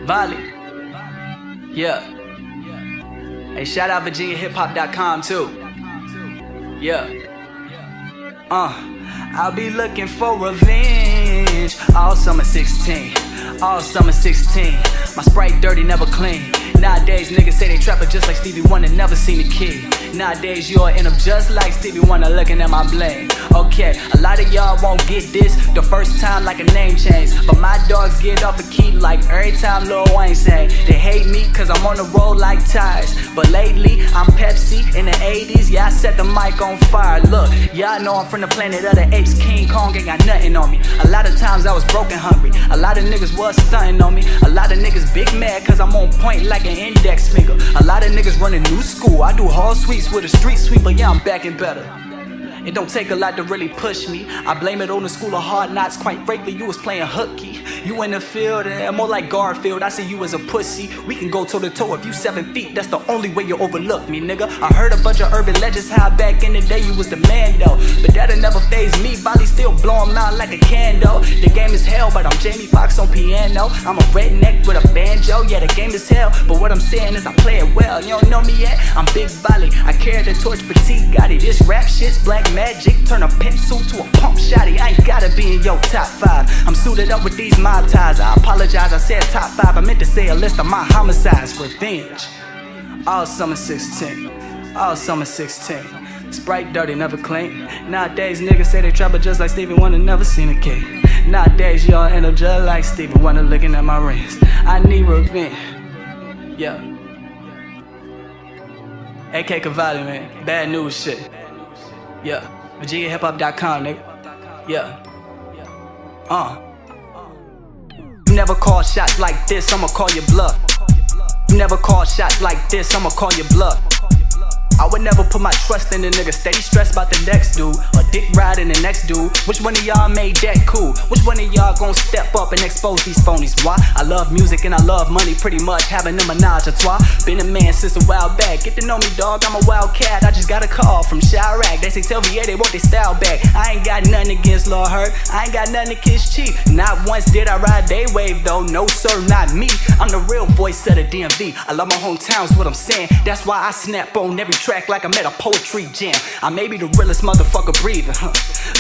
Kavalli. Yeah. Hey, shout out VirginiaHipHop.com too. Yeah. I'll be looking for revenge all summer 16. All summer 16. My Sprite dirty, never clean. Nowadays niggas say they trapper just like Stevie Wonder, never seen a kid. Nowadays you'll end up just like Stevie Wonder looking at my blade. Okay, a lot of y'all won't get this the first time like a name change, but my dogs get off the key like every time Lil Wayne say. They hate me cause I'm on the road like tires, but lately I'm Pepsi. In the 80s, yeah, I set the mic on fire. Look, y'all know I'm from the planet of the apes. King Kong ain't got nothing on me. A lot of times I was broken hungry. A lot of niggas was stunting on me. A lot of niggas big mad cause I'm on point like an index finger. A lot of niggas running new school. I do hall sweeps with a street sweeper. Yeah, I'm back and better. It don't take a lot to really push me. I blame it on the school of hard knocks. Quite frankly, you was playing hooky. You in the field and more like Garfield. I see you as a pussy. We can go toe to toe if you 7 feet. That's the only way you overlook me, nigga. I heard a bunch of urban legends how back in the day you was the man though, but that'll never faze me. Volley still blow 'em out like a candle. The game is hell, but I'm Jamie Foxx on piano. I'm a redneck with a banjo. Yeah, the game is hell, but what I'm saying is I play it well. You don't know me yet? I'm Big Volley. I carry the torch for T. Gotti. This rap shit's black magic. Turn a pencil to a pump shotty. I ain't gotta be in your top 5. I'm suited up with these mob ties. I apologize, I said top 5. I meant to say a list of my homicides. Revenge. All summer 16. All summer 16. Sprite dirty, never clean. Nowadays niggas say they trapper just like Stevie Wonder, never seen a kid. Nowadays y'all end up just like Stevie Wonder looking at my rings. I need revenge. Yeah. AK Kavalli, man. Bad news shit. Yeah. VirginiaHipHop.com, nigga. Yeah. You never call shots like this, I'ma call you bluff. You never call shots like this, I'ma call you bluff. I would never put my trust in the nigga. Steady stressed about the next dude, or dick riding the next dude. Which one of y'all made that cool? Which one of y'all gon' step up and expose these phonies? Why? I love music and I love money, pretty much having a menage a trois. Been a man since a while back. Get to know me, dog, I'm a wild cat. I just got a call from Chirac. They say tell me, yeah, they want their style back. I ain't got nothing against Lord Hurt. I ain't got nothing against Cheap. Not once did I ride they wave though. No sir, not me. I'm the real voice of the DMV. I love my hometowns, what I'm saying. That's why I snap on every track like I'm at a poetry jam. I may be the realest motherfucker breathing,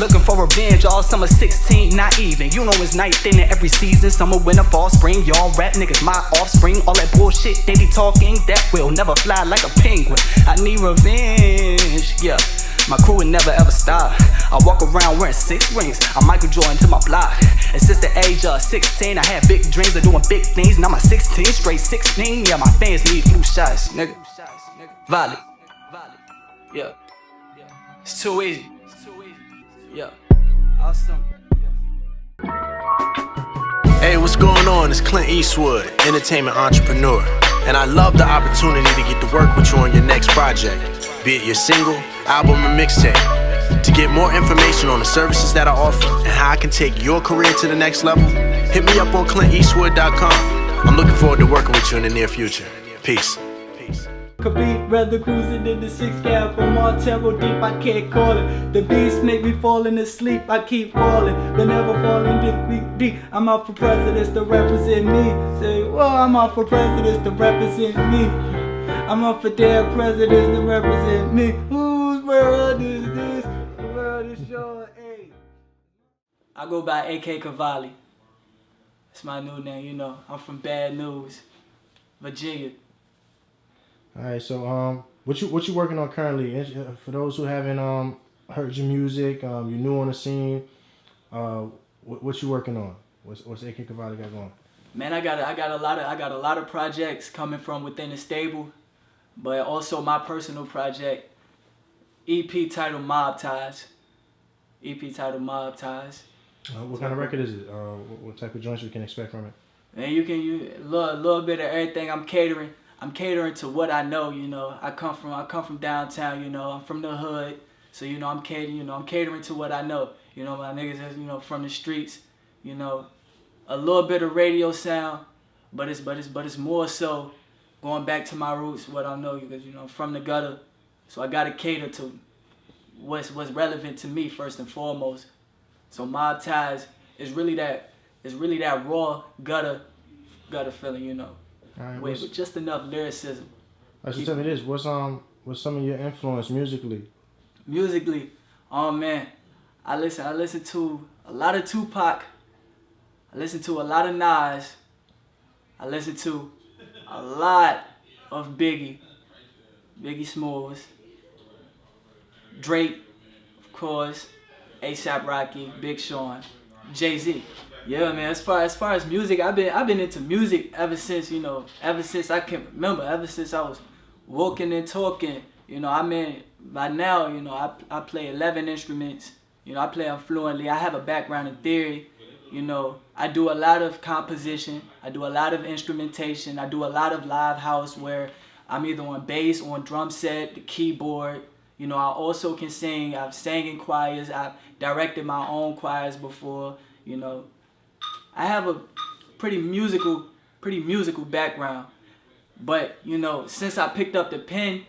Looking for revenge all summer 16, not even. You know it's ninth in every season. Summer, winter, fall, spring. Y'all rap niggas my offspring. All that bullshit they be talking, that will never fly like a penguin. I need revenge, yeah. My crew would never ever stop. I walk around wearing 6 rings. I'm Michael Jordan to my block. And since the age of 16, I had big dreams of doing big things. Now I'm 16, straight 16. Yeah, my fans need blue shots, nigga. Volley. Yeah. It's too easy. Yeah. Awesome. Hey, what's going on? It's Clint Eastwood, entertainment entrepreneur. And I love the opportunity to get to work with you on your next project, be it your single, album, or mixtape. To get more information on the services that I offer and how I can take your career to the next level, hit me up on ClintEastwood.com. I'm looking forward to working with you in the near future. Peace. Could be rather cruising in the 6 cab from Montero deep, I can't call it. The beats make me falling asleep, I keep falling, but never falling deep. I'm out for presidents to represent me. Say, well, I'm out for presidents to represent me. I'm out for their presidents to represent me. Whose world is this? The world is your age. I go by AK Kavalli. That's my new name, you know. I'm from Bad News, Virginia. Alright, so what you working on currently? For those who haven't heard your music, you're new on the scene. What you working on? What's AK Kavalli got going? Man, I got a lot of projects coming from within the stable, but also my personal project, EP titled Mob Ties. EP titled Mob Ties. What kind of record is it? What type of joints we can expect from it? And you can little bit of everything. I'm catering to what I know, you know. I come from downtown, you know. I'm from the hood, so you know I'm catering to what I know. You know, my niggas is, you know, from the streets, you know. A little bit of radio sound, but it's more so going back to my roots, what I know, because you know I'm from the gutter, so I gotta cater to what's relevant to me first and foremost. So Mob Ties is really that raw gutter gutter filling, you know, All right, with just enough lyricism. so tell me this: what's some of your influence musically? Musically, oh man, I listen to a lot of Tupac. I listen to a lot of Nas. I listen to a lot of Biggie Smalls, Drake, of course, A$AP Rocky, Big Sean, Jay-Z. Yeah, man. As far as music, I've been into music ever since I can remember. Ever since I was walking and talking. You know, I mean, by now, you know, I play 11 instruments. You know, I play them fluently. I have a background in theory. You know, I do a lot of composition. I do a lot of instrumentation. I do a lot of live house where I'm either on bass, on drum set, the keyboard. You know, I also can sing. I've sang in choirs. I've directed my own choirs before. You know, I have a pretty musical background. But, you know, since I picked up the pen,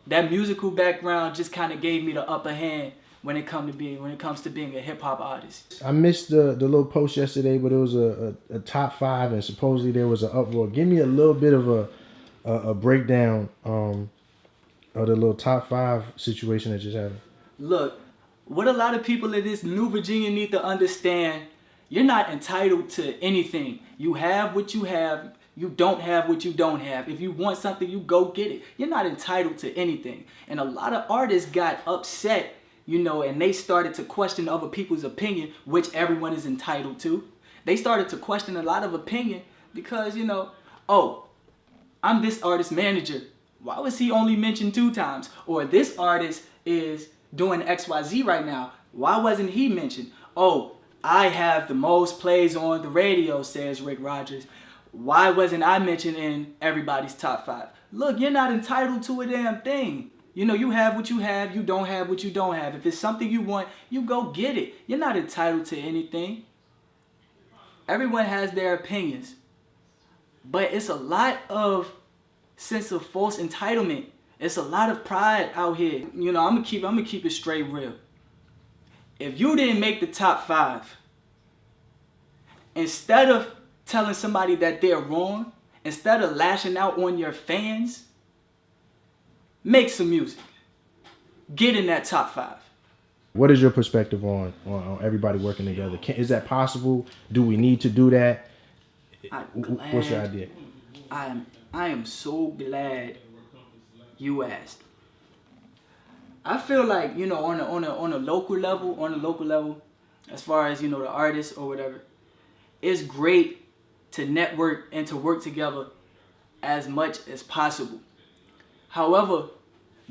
that musical background just kind of gave me the upper hand when it comes to being a hip hop artist. I missed the little post yesterday, but it was a top 5, and supposedly there was an uproar. Give me a little bit of a breakdown of the little top 5 situation that just happened. Look, what a lot of people in this New Virginia need to understand, you're not entitled to anything. You have what you have. You don't have what you don't have. If you want something, you go get it. You're not entitled to anything. And a lot of artists got upset, you know, and they started to question other people's opinion, which everyone is entitled to. They started to question a lot of opinion because, you know, oh, I'm this artist manager. Why was he only mentioned 2 times? Or this artist is doing XYZ right now. Why wasn't he mentioned? Oh, I have the most plays on the radio, says Rick Rogers. Why wasn't I mentioned in everybody's top 5? Look, you're not entitled to a damn thing. You know, you have what you have. You don't have what you don't have. If it's something you want, you go get it. You're not entitled to anything. Everyone has their opinions. But it's a lot of sense of false entitlement. It's a lot of pride out here. You know, I'm gonna keep it straight real. If you didn't make the top 5, instead of telling somebody that they're wrong, instead of lashing out on your fans, make some music. Get in that top 5. What is your perspective on everybody working together? Is that possible? Do we need to do that? What's your idea? I am so glad you asked. I feel like, you know, on a local level, as far as, you know, the artists or whatever, it's great to network and to work together as much as possible. However,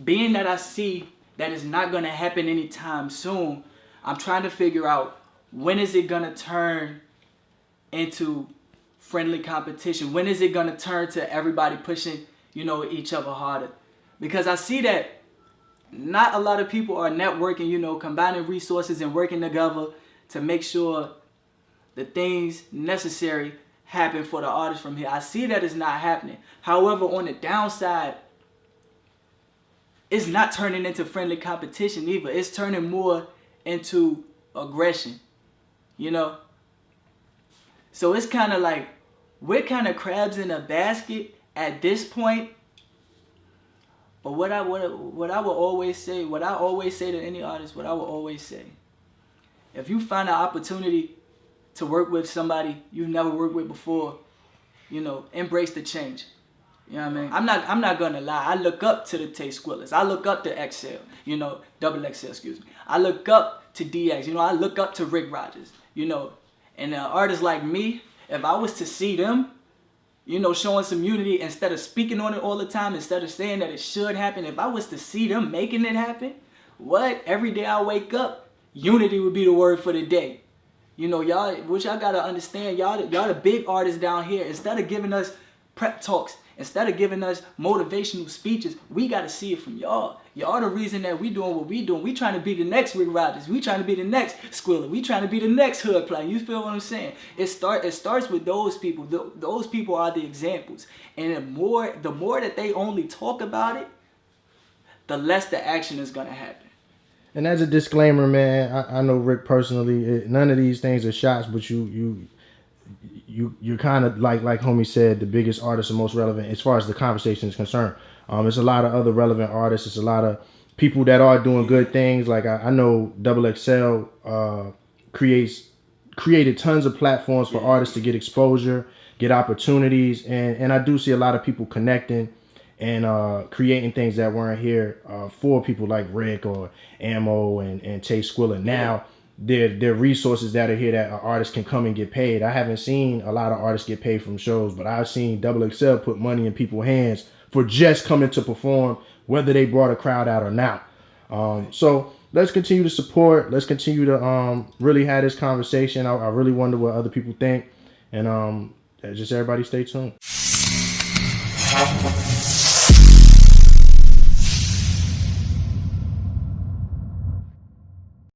being that I see that it's not going to happen anytime soon, I'm trying to figure out, when is it going to turn into friendly competition? When is it going to turn to everybody pushing, you know, each other harder? Because I see that not a lot of people are networking, you know, combining resources and working together to make sure the things necessary happen for the artists from here. I see that it's not happening. However, on the downside, it's not turning into friendly competition either. It's turning more into aggression, you know? So it's kind of like, we're kind of crabs in a basket at this point. But what I always say to any artist, what I will always say, if you find an opportunity to work with somebody you've never worked with before, you know, embrace the change. You know what I mean? I'm not gonna lie. I look up to the Tay Squillers. I look up to XL, you know, double XL, excuse me. I look up to DX, you know, I look up to Rick Rogers, you know. And artists like me, if I was to see them, you know, showing some unity instead of speaking on it all the time, instead of saying that it should happen, if I was to see them making it happen, every day I wake up, unity would be the word for the day. You know, y'all, which y'all gotta understand, y'all the big artists down here. Instead of giving us prep talks, instead of giving us motivational speeches, we gotta see it from y'all. Y'all the reason that we doing what we doing. We trying to be the next Rick Rogers. We trying to be the next Squiller. We trying to be the next Hood Player. You feel what I'm saying? It starts with those people. Those people are the examples. And the more that they only talk about it, the less the action is gonna happen. And as a disclaimer, man, I know Rick personally. None of these things are shots, but you you're kind of like homie said, the biggest artist and most relevant as far as the conversation is concerned. There's a lot of other relevant artists. There's a lot of people that are doing good things. Like I know Double XL created tons of platforms for artists to get exposure, get opportunities, and I do see a lot of people connecting and creating things that weren't here for people like Rick or Ammo and Tay Squilla. Now there are resources that are here that artists can come and get paid. I haven't seen a lot of artists get paid from shows, but I've seen Double XL put money in people's hands for just coming to perform, whether they brought a crowd out or not. So let's continue to support. Let's continue to really have this conversation. I really wonder what other people think. And just everybody stay tuned.